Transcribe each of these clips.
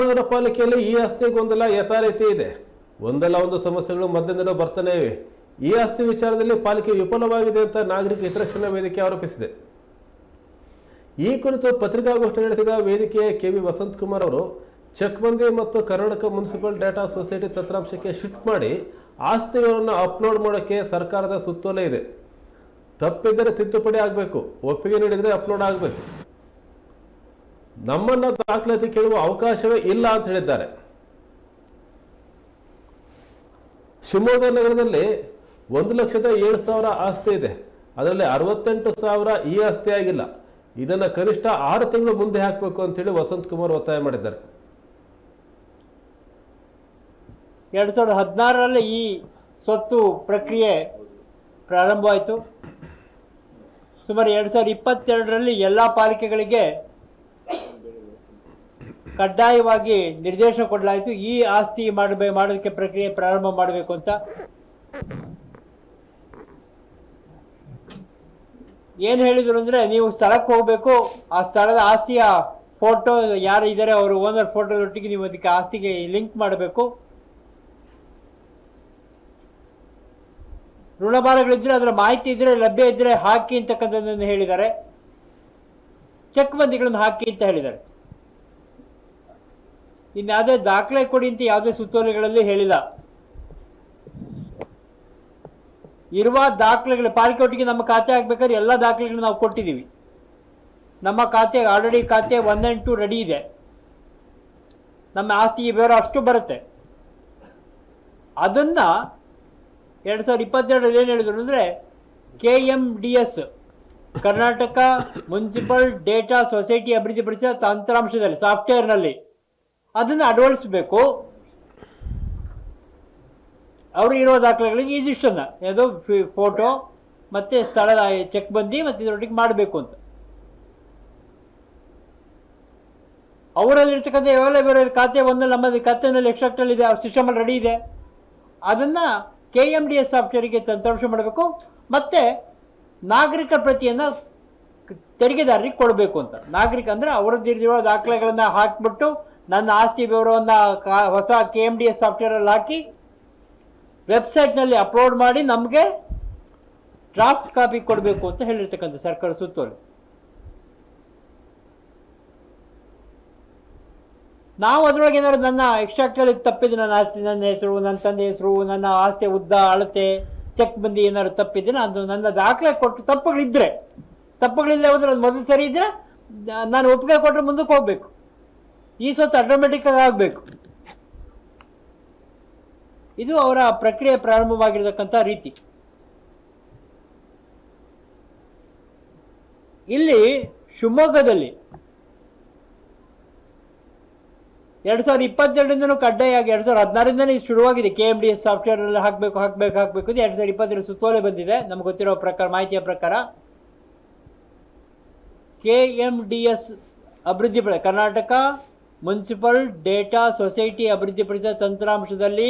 ಮಹಾನಗರ ಪಾಲಿಕೆಯಲ್ಲಿ ಈ ಆಸ್ತಿ ಗೊಂದಲ ಯಥಾರೀತಿ ಇದೆ. ಒಂದಲ್ಲ ಒಂದು ಸಮಸ್ಯೆಗಳು ಮೊದಲಿಂದಲೂ ಬರ್ತಾನೆ ಇವೆ. ಈ ಆಸ್ತಿ ವಿಚಾರದಲ್ಲಿ ಪಾಲಿಕೆ ವಿಫಲವಾಗಿದೆ ಅಂತ ನಾಗರಿಕ ಹಿತರಕ್ಷಣಾ ವೇದಿಕೆ ಆರೋಪಿಸಿದೆ. ಈ ಕುರಿತು ಪತ್ರಿಕಾಗೋಷ್ಠಿ ನಡೆಸಿದ ವೇದಿಕೆಯ ಕೆವಿ ವಸಂತಕುಮಾರ್ ಅವರು ಚೆಕ್ಬಂದಿ ಮತ್ತು ಕರ್ನಾಟಕ ಮುನ್ಸಿಪಲ್ ಡೇಟಾ ಸೊಸೈಟಿ ತಂತ್ರಾಂಶಕ್ಕೆ ಶಿಫ್ಟ್ ಮಾಡಿ ಆಸ್ತಿಗಳನ್ನು ಅಪ್ಲೋಡ್ ಮಾಡೋಕ್ಕೆ ಸರ್ಕಾರದ ಸುತ್ತೋಲೆ ಇದೆ. ತಪ್ಪಿದ್ದರೆ ತಿದ್ದುಪಡಿ ಆಗಬೇಕು, ಒಪ್ಪಿಗೆ ನೀಡಿದರೆ ಅಪ್ಲೋಡ್ ಆಗಬೇಕು. ನಮ್ಮನ್ನ ದಾಖಲಾತಿ ಕೇಳುವ ಅವಕಾಶವೇ ಇಲ್ಲ ಅಂತ ಹೇಳಿದ್ದಾರೆ. ಶಿವಮೊಗ್ಗ ನಗರದಲ್ಲಿ 1,07,000 ಆಸ್ತಿ ಇದೆ. ಅದರಲ್ಲಿ 68,000 ಈ ಆಸ್ತಿ ಆಗಿಲ್ಲ. ಇದನ್ನ ಕನಿಷ್ಠ 6 ತಿಂಗಳು ಮುಂದೆ ಹಾಕಬೇಕು ಅಂತ ಹೇಳಿ ವಸಂತಕುಮಾರ್ ಒತ್ತಾಯ ಮಾಡಿದ್ದಾರೆ. 2016ರಲ್ಲಿ ಈ ಸ್ವತ್ತು ಪ್ರಕ್ರಿಯೆ ಪ್ರಾರಂಭವಾಯಿತು. ಸುಮಾರು 2022ರಲ್ಲಿ ಎಲ್ಲ ಪಾಲಿಕೆಗಳಿಗೆ ಕಡ್ಡಾಯವಾಗಿ ನಿರ್ದೇಶನ ಕೊಡಲಾಯಿತು, ಈ ಆಸ್ತಿ ಮಾಡೋದಕ್ಕೆ ಪ್ರಕ್ರಿಯೆ ಪ್ರಾರಂಭ ಮಾಡಬೇಕು ಅಂತ. ಏನು ಹೇಳಿದ್ರು ಅಂದರೆ, ನೀವು ಸ್ಥಳಕ್ಕೆ ಹೋಗಬೇಕು, ಆ ಸ್ಥಳದ ಆಸ್ತಿಯ ಫೋಟೋ ಯಾರು ಇದ್ದಾರೆ ಅವರು ಓನರ್ ಫೋಟೋದೊಟ್ಟಿಗೆ ನೀವು ಅದಕ್ಕೆ ಆಸ್ತಿಗೆ ಲಿಂಕ್ ಮಾಡಬೇಕು. ಋಣಭಾರಗಳಿದ್ರೆ ಅದರ ಮಾಹಿತಿ ಇದ್ರೆ ಲಭ್ಯ ಇದ್ರೆ ಹಾಕಿ ಅಂತಕ್ಕಂಥದ್ದನ್ನು ಹೇಳಿದ್ದಾರೆ. ಚೆಕ್ ಬಂದಿಗಳನ್ನು ಹಾಕಿ ಅಂತ ಹೇಳಿದ್ದಾರೆ. ಇನ್ಯಾವುದೇ ದಾಖಲೆ ಕೊಡಿ ಅಂತ ಯಾವುದೇ ಸುತ್ತೋಲೆಗಳಲ್ಲಿ ಹೇಳಿಲ್ಲ. ಇರುವ ದಾಖಲೆಗಳು ಪಾಲಿಕೆ ಒಟ್ಟಿಗೆ ನಮ್ಮ ಖಾತೆ ಆಗ್ಬೇಕಾದ್ರೆ ಎಲ್ಲ ದಾಖಲೆಗಳನ್ನು ನಾವು ಕೊಟ್ಟಿದ್ದೀವಿ. ನಮ್ಮ ಖಾತೆ ಆಲ್ರೆಡಿ ಖಾತೆ 1 and 2 ರೆಡಿ ಇದೆ. ನಮ್ಮ ಆಸ್ತಿ ವಿವರ ಅಷ್ಟು ಬರುತ್ತೆ. ಅದನ್ನ 2022ರಲ್ಲಿ ಏನು ಹೇಳಿದ್ರು ಅಂದರೆ, KMDS Karnataka municipal data society ಅಭಿವೃದ್ಧಿಪಡಿಸಿದ ತಂತ್ರಾಂಶದಲ್ಲಿ ಸಾಫ್ಟ್ವೇರ್ನಲ್ಲಿ ಅದನ್ನು ಅಳವಡಿಸಬೇಕು. ಅವರು ಇರೋ ದಾಖಲೆಗಳಿಗೆ ಇದಿಷ್ಟನ್ನು ಯಾವುದೋ ಫೋಟೋ ಮತ್ತು ಸ್ಥಳದ ಚೆಕ್ ಬಂದಿ ಮತ್ತು ಇದರೊಟ್ಟಿಗೆ ಮಾಡಬೇಕು ಅಂತ. ಅವರಲ್ಲಿರ್ತಕ್ಕಂಥ ಯಾವೆಲ್ಲ ಬೇರೆ ಖಾತೆ ಒಂದಲ್ಲಿ ನಮ್ಮದು ಖಾತೆನಲ್ಲಿ ಎಕ್ಸ್ಟ್ರಾಕ್ಟಲ್ಲಿ ಇದೆ, ಅವ್ರ ಸಿಸ್ಟಮಲ್ಲಿ ರೆಡಿ ಇದೆ. ಅದನ್ನು KMDS ಸಾಫ್ಟ್ವೇರಿಗೆ ತಂತ್ರಾಂಶ ಮಾಡಬೇಕು ಮತ್ತು ನಾಗರಿಕ ಪ್ರತಿಯನ್ನು ತೆರಿಗೆದಾರರಿಗೆ ಕೊಡಬೇಕು ಅಂತ. ನಾಗರಿಕ ಅಂದರೆ ಅವರದ್ದಿರೋ ದಾಖಲೆಗಳನ್ನು ಹಾಕಿಬಿಟ್ಟು ನನ್ನ ಆಸ್ತಿ ವಿವರವನ್ನು ಹೊಸ KMDS ಸಾಫ್ಟ್ವೇರಲ್ಲಿ ಹಾಕಿ ವೆಬ್ಸೈಟ್ನಲ್ಲಿ ಅಪ್ಲೋಡ್ ಮಾಡಿ ನಮಗೆ ಡ್ರಾಫ್ಟ್ ಕಾಪಿ ಕೊಡಬೇಕು ಅಂತ ಹೇಳಿರ್ತಕ್ಕಂಥ ಸರ್ಕಾರ ಸುತ್ತೋಲೆ. ನಾವು ಅದರೊಳಗೆ ಏನಾದ್ರು ನನ್ನ ಎಕ್ಸ್ಟ್ರಾಕ್ಟಲ್ಲಿ ತಪ್ಪಿದ್ದು, ನನ್ನ ಆಸ್ತಿ, ನನ್ನ ಹೆಸರು, ನನ್ನ ತಂದೆ ಹೆಸರು, ನನ್ನ ಆಸ್ತಿಯ ಉದ್ದ, ಅಳತೆ, ಚೆಕ್ ಬಂದಿ ಏನಾದ್ರು ತಪ್ಪಿದ್ದೀನಿ, ಅದು ನನ್ನ ದಾಖಲೆ ಕೊಟ್ಟು ತಪ್ಪುಗಳಿಲ್ಲ ಹೋದ್ರೆ ಅದು ಮೊದಲು ಸರಿ ಇದ್ರೆ ನಾನು ಒಪ್ಪಿಗೆ ಕೊಟ್ಟರೆ ಮುಂದಕ್ಕೆ ಹೋಗ್ಬೇಕು. ಈ ಸ್ವತ್ತು ಆಟೋಮೆಟಿಕ್ ಆಗಿ ಆಗಬೇಕು. ಇದು ಅವರ ಪ್ರಕ್ರಿಯೆ ಪ್ರಾರಂಭವಾಗಿರತಕ್ಕಂಥ ರೀತಿ. ಇಲ್ಲಿ ಶಿವಮೊಗ್ಗದಲ್ಲಿ 2022ರಿಂದನೂ ಕಡ್ಡಾಯವಾಗಿ 2016ರಿಂದನೇ ಶುರುವಾಗಿದೆ. KMDS ಸಾಫ್ಟ್ವೇರ್ ಅಲ್ಲಿ ಹಾಕಬೇಕು 2022 ಸುತ್ತೋಲೆ ಬಂದಿದೆ. ನಮ್ಗೆ ಗೊತ್ತಿರೋ ಪ್ರಕಾರ, ಮಾಹಿತಿಯ ಪ್ರಕಾರ KMDS ಅಭಿವೃದ್ಧಿಪಡಿಸಿದ ಕರ್ನಾಟಕ ಮುನ್ಸಿಪಲ್ ಡೇಟಾ ಸೊಸೈಟಿ ಅಭಿವೃದ್ಧಿಪಡಿಸಿದ ತಂತ್ರಾಂಶದಲ್ಲಿ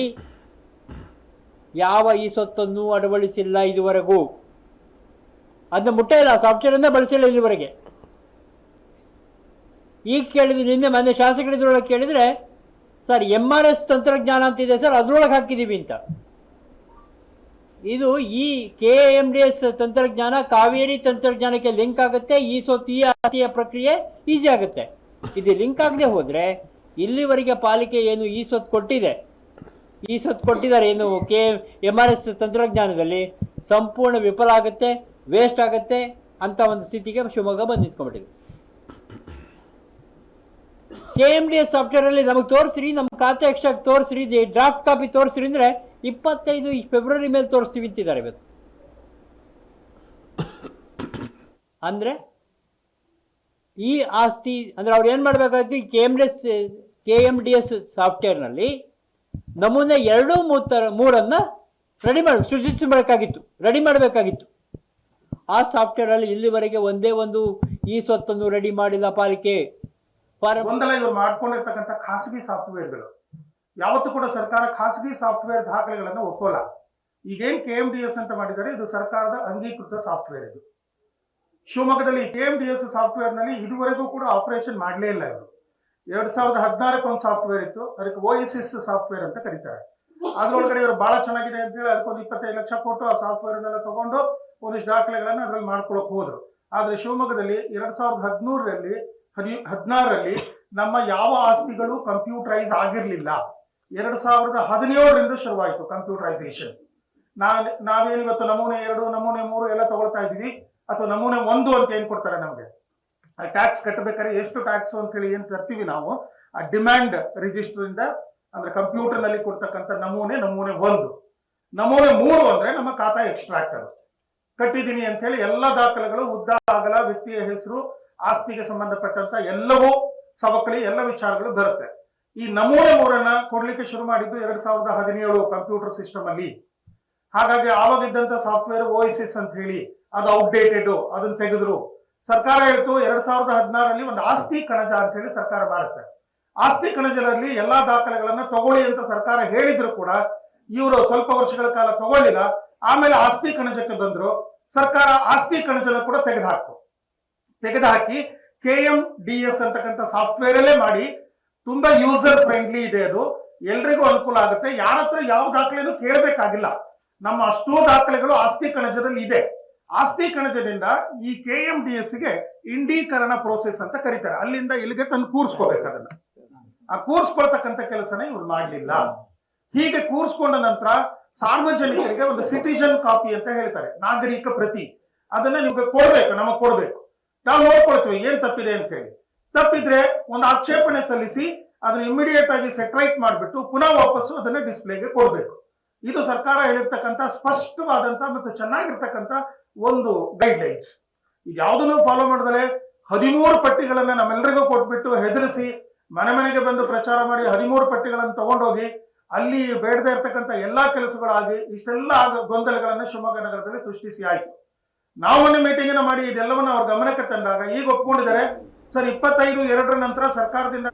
ಯಾವ ಈ ಸ್ವತ್ತನ್ನು ಅಳವಡಿಸಿಲ್ಲ ಇದುವರೆಗೂ. ಅದನ್ನ ಮುಟ್ಟೇ ಇಲ್ಲ, ಸಾಫ್ಟ್ವೇರನ್ನೇ ಬಳಸಿಲ್ಲ ಇಲ್ಲಿವರೆಗೆ. ಈಗ ಕೇಳಿದ್ರೆ, ನಿನ್ನೆ ಮೊನ್ನೆ ಶಾಸಕರಿದ್ರೊಳಗೆ ಕೇಳಿದರೆ, ಸರ್ MRS ತಂತ್ರಜ್ಞಾನ ಅಂತಿದೆ ಸರ್, ಅದರೊಳಗೆ ಹಾಕಿದ್ದೀವಿ ಅಂತ. ಇದು ಈ KMDS ತಂತ್ರಜ್ಞಾನ ಕಾವೇರಿ ತಂತ್ರಜ್ಞಾನಕ್ಕೆ ಲಿಂಕ್ ಆಗುತ್ತೆ. ಈ ಸ್ವತ್ತು, ಈ ಆಸ್ತಿಯ ಪ್ರಕ್ರಿಯೆ ಈಸಿ ಆಗುತ್ತೆ. ಇದು ಲಿಂಕ್ ಆಗದೆ ಹೋದರೆ ಇಲ್ಲಿವರೆಗೆ ಪಾಲಿಕೆ ಏನು ಈ ಸ್ವತ್ತು ಕೊಟ್ಟಿದ್ದಾರೆ ಏನು MRS ತಂತ್ರಜ್ಞಾನದಲ್ಲಿ ಸಂಪೂರ್ಣ ವಿಫಲ ಆಗುತ್ತೆ, ವೇಸ್ಟ್ ಆಗುತ್ತೆ ಅಂತ ಒಂದು ಸ್ಥಿತಿಗೆ ಶಿವಮೊಗ್ಗ ಬಂದು ನಿಂತ್ಕೊಂಡ್ಬಿಟ್ಟಿದೆ. KMDS ಸಾಫ್ಟ್ವೇರಲ್ಲಿ ನಮಗೆ ತೋರಿಸ್ರಿ, ನಮ್ಮ ಖಾತೆ ಎಕ್ಸ್ಟ್ರಾಕ್ಟ್ ತೋರಿಸ್ರಿ, ಡ್ರಾಫ್ಟ್ ಕಾಪಿ ತೋರಿಸ್ರಿ ಅಂದರೆ 25 ಫೆಬ್ರವರಿ ಮೇಲೆ ತೋರಿಸ್ತೀವಿ ಅಂತಿದ್ದಾರೆ ಇವತ್ತು. ಅಂದರೆ ಈ ಆಸ್ತಿ ಅಂದರೆ ಅವ್ರು ಏನು ಮಾಡಬೇಕಾಗಿತ್ತು, KMDS ಸಾಫ್ಟ್ವೇರ್ನಲ್ಲಿ ನಮೂನೆ 2, 3 ರೆಡಿ ಮಾಡಬೇಕಾಗಿತ್ತು. ಆ ಸಾಫ್ಟ್ವೇರಲ್ಲಿ ಇಲ್ಲಿವರೆಗೆ ಒಂದೇ ಒಂದು ಈ ಸ್ವತ್ತನ್ನು ರೆಡಿ ಮಾಡಿದ ಪಾಲಿಕೆ. ಗೊಂದಲ ಇವರು ಮಾಡ್ಕೊಂಡಿರ್ತಕ್ಕಂಥ ಖಾಸಗಿ ಸಾಫ್ಟ್ವೇರ್ಗಳು ಯಾವತ್ತೂ ಕೂಡ ಸರ್ಕಾರ ಖಾಸಗಿ ಸಾಫ್ಟ್ವೇರ್ ದಾಖಲೆಗಳನ್ನು ಒಪ್ಪಲ್ಲ. ಈಗೇನು KMDS ಅಂತ ಮಾಡಿದ್ದಾರೆ, ಇದು ಸರ್ಕಾರದ ಅಂಗೀಕೃತ ಸಾಫ್ಟ್ವೇರ್. ಇದು ಶಿವಮೊಗ್ಗದಲ್ಲಿ KMDS ಸಾಫ್ಟ್ವೇರ್ ನಲ್ಲಿ ಇದುವರೆಗೂ ಕೂಡ ಆಪರೇಷನ್ ಮಾಡಲೇ ಇಲ್ಲ ಇವರು. 2016 ಒಂದು ಸಾಫ್ಟ್ವೇರ್ ಇತ್ತು, ಅದಕ್ಕೆ OSS ಸಾಫ್ಟ್ವೇರ್ ಅಂತ ಕರೀತಾರೆ. ಅದ್ರೊಳಗಡೆ ಇವರು ಬಹಳ ಚೆನ್ನಾಗಿದೆ ಅಂತ ಹೇಳಿ ಅದಕ್ಕೊಂದು 25 ಲಕ್ಷ ಕೊಟ್ಟು ಆ ಸಾಫ್ಟ್ವೇರ್ ಎಲ್ಲ ತಗೊಂಡು ಒಂದಿಷ್ಟು ದಾಖಲೆಗಳನ್ನ ಅದ್ರಲ್ಲಿ ಮಾಡ್ಕೊಳಕ್ ಹೋದ್ರು. ಆದ್ರೆ ಶಿವಮೊಗ್ಗದಲ್ಲಿ 2016ರಲ್ಲಿ ನಮ್ಮ ಯಾವ ಆಸ್ತಿಗಳು ಕಂಪ್ಯೂಟರೈಸ್ ಆಗಿರ್ಲಿಲ್ಲ. 2017ರಿಂದ ಶುರುವಾಯಿತು ಕಂಪ್ಯೂಟರೈಸೇಷನ್. ನಾವೇನು ಇವತ್ತು ನಮೂನೆ 2, ನಮೂನೆ 3 ಎಲ್ಲ ತಗೊಳ್ತಾ ಇದೀವಿ, ಅಥವಾ ನಮೂನೆ 1 ಅಂತ ಏನ್ ಕೊಡ್ತಾರೆ ನಮಗೆ, ಟ್ಯಾಕ್ಸ್ ಕಟ್ಟಬೇಕಾದ್ರೆ ಎಷ್ಟು ಟ್ಯಾಕ್ಸ್ ಅಂತ ಹೇಳಿ ಏನ್ ತರ್ತೀವಿ ನಾವು, ಆ ಡಿಮ್ಯಾಂಡ್ ರಿಜಿಸ್ಟರ್ ಇಂದ ಅಂದ್ರೆ ಕಂಪ್ಯೂಟರ್ ನಲ್ಲಿ ಕೊಡ್ತಕ್ಕಂಥ ನಮೂನೆ 1. ನಮೂನೆ 3 ಅಂದ್ರೆ ನಮ್ಮ ಖಾತಾ ಎಕ್ಸ್ಟ್ರಾಕ್ಟರ್ ಕಟ್ಟಿದೀನಿ ಅಂತ ಹೇಳಿ ಎಲ್ಲ ದಾಖಲೆಗಳು, ಉದ್ದ ಅಗಲ, ವ್ಯಕ್ತಿಯ ಹೆಸರು, ಆಸ್ತಿಗೆ ಸಂಬಂಧಪಟ್ಟಂತ ಎಲ್ಲವೂ ಸವಕಳಿ ಎಲ್ಲ ವಿಚಾರಗಳು ಬರುತ್ತೆ. ಈ ನಮೂನೆ 3 ಕೊಡ್ಲಿಕ್ಕೆ ಶುರು ಮಾಡಿದ್ದು 2017 ಕಂಪ್ಯೂಟರ್ ಸಿಸ್ಟಮ್ ಅಲ್ಲಿ. ಹಾಗಾಗಿ ಆವಾಗಿದ್ದಂತ ಸಾಫ್ಟ್ವೇರ್ OSS ಅಂತ ಹೇಳಿ ಅದು ಔಟ್ಡೇಟೆಡ್, ಅದನ್ನ ತೆಗೆದ್ರು. ಸರ್ಕಾರ ಹೇಳ್ತು 2016ರಲ್ಲಿ ಒಂದು ಆಸ್ತಿ ಕಣಜ ಅಂತ ಹೇಳಿ ಸರ್ಕಾರ ಮಾಡುತ್ತೆ. ಆಸ್ತಿ ಕಣಜದಲ್ಲಿ ಎಲ್ಲಾ ದಾಖಲೆಗಳನ್ನ ತಗೊಳ್ಳಿ ಅಂತ ಸರ್ಕಾರ ಹೇಳಿದ್ರು ಕೂಡ ಇವರು ಸ್ವಲ್ಪ ವರ್ಷಗಳ ಕಾಲ ತಗೊಳ್ಳಿಲ್ಲ. ಆಮೇಲೆ ಆಸ್ತಿ ಕಣಜಕ್ಕೆ ಬಂದ್ರು. ಸರ್ಕಾರ ಆಸ್ತಿ ಕಣಜನ ಕೂಡ ತೆಗೆದುಹಾಕಿ KMDS ಅಂತಕ್ಕಂಥ ಸಾಫ್ಟ್ವೇರ್ ಅಲ್ಲೇ ಮಾಡಿ, ತುಂಬಾ ಯೂಸರ್ ಫ್ರೆಂಡ್ಲಿ ಇದೆ, ಅದು ಎಲ್ರಿಗೂ ಅನುಕೂಲ ಆಗುತ್ತೆ. ಯಾರ ಹತ್ರ ಯಾವ ದಾಖಲೆನೂ ಕೇಳಬೇಕಾಗಿಲ್ಲ. ನಮ್ಮ ಅಷ್ಟೋ ದಾಖಲೆಗಳು ಆಸ್ತಿ ಕಣಜದಲ್ಲಿ ಇದೆ. ಆಸ್ತಿ ಕಣಜದಿಂದ ಈ KMDS ಗೆ ಇಂಡೀಕರಣ ಪ್ರೋಸೆಸ್ ಅಂತ ಕರೀತಾರೆ. ಅಲ್ಲಿಂದ ಇಲ್ಲಿಗೆ ತಂದು ಕೂರ್ಸ್ಕೋಬೇಕು. ಅದನ್ನ ಆ ಕೂರ್ಸ್ಕೊಳ್ತಕ್ಕಂಥ ಕೆಲಸನ ಇವ್ರು ಮಾಡ್ಲಿಲ್ಲ. ಹೀಗೆ ಕೂರ್ಸ್ಕೊಂಡ ನಂತರ ಸಾರ್ವಜನಿಕರಿಗೆ ಒಂದು ಸಿಟಿಜನ್ ಕಾಪಿ ಅಂತ ಹೇಳ್ತಾರೆ, ನಾಗರಿಕ ಪ್ರತಿ, ಅದನ್ನ ನಿಮ್ಗೆ ಕೊಡ್ಬೇಕು, ನಮಗ್ ಕೊಡ್ಬೇಕು. ನಾವು ನೋಡ್ಕೊಳ್ತೀವಿ ಏನ್ ತಪ್ಪಿದೆ ಅಂತ ಹೇಳಿ. ತಪ್ಪಿದ್ರೆ ಒಂದು ಆಕ್ಷೇಪಣೆ ಸಲ್ಲಿಸಿ ಅದನ್ನ ಇಮಿಡಿಯೇಟ್ ಆಗಿ ಸೆಟ್ರೈಟ್ ಮಾಡಿಬಿಟ್ಟು ಪುನಃ ವಾಪಸ್ಸು ಅದನ್ನ ಡಿಸ್ಪ್ಲೇಗೆ ಕೊಡ್ಬೇಕು. ಇದು ಸರ್ಕಾರ ಹೇಳಿರ್ತಕ್ಕಂಥ ಸ್ಪಷ್ಟವಾದಂತ ಮತ್ತು ಚೆನ್ನಾಗಿರ್ತಕ್ಕಂಥ ಒಂದು ಗೈಡ್ಲೈನ್ಸ್. ಇದ್ಯಾವುದನ್ನು ಫಾಲೋ ಮಾಡಿದ್ರೆ 13 ಪಟ್ಟಿಗಳನ್ನ ನಮ್ಮೆಲ್ಲರಿಗೂ ಕೊಟ್ಬಿಟ್ಟು ಹೆದರಿಸಿ ಮನೆಗೆ ಬಂದು ಪ್ರಚಾರ ಮಾಡಿ 13 ಪಟ್ಟಿಗಳನ್ನು ತಗೊಂಡೋಗಿ ಅಲ್ಲಿ ಬೇಡದೇ ಇರ್ತಕ್ಕಂಥ ಎಲ್ಲಾ ಕೆಲಸಗಳಾಗಿ ಇಷ್ಟೆಲ್ಲ ಗೊಂದಲಗಳನ್ನ ಶಿವಮೊಗ್ಗ ನಗರದಲ್ಲಿ ಸೃಷ್ಟಿಸಿ ಆಯ್ತು. ನಾವೊಂದು ಮೀಟಿಂಗ್ ಮಾಡಿ ಇದೆಲ್ಲವನ್ನ ಅವ್ರ ಗಮನಕ್ಕೆ ತಂದಾಗ ಈಗ ಒಪ್ಕೊಂಡಿದ್ದಾರೆ. ಸರ್ 25/2 ನಂತರ ಸರ್ಕಾರದಿಂದ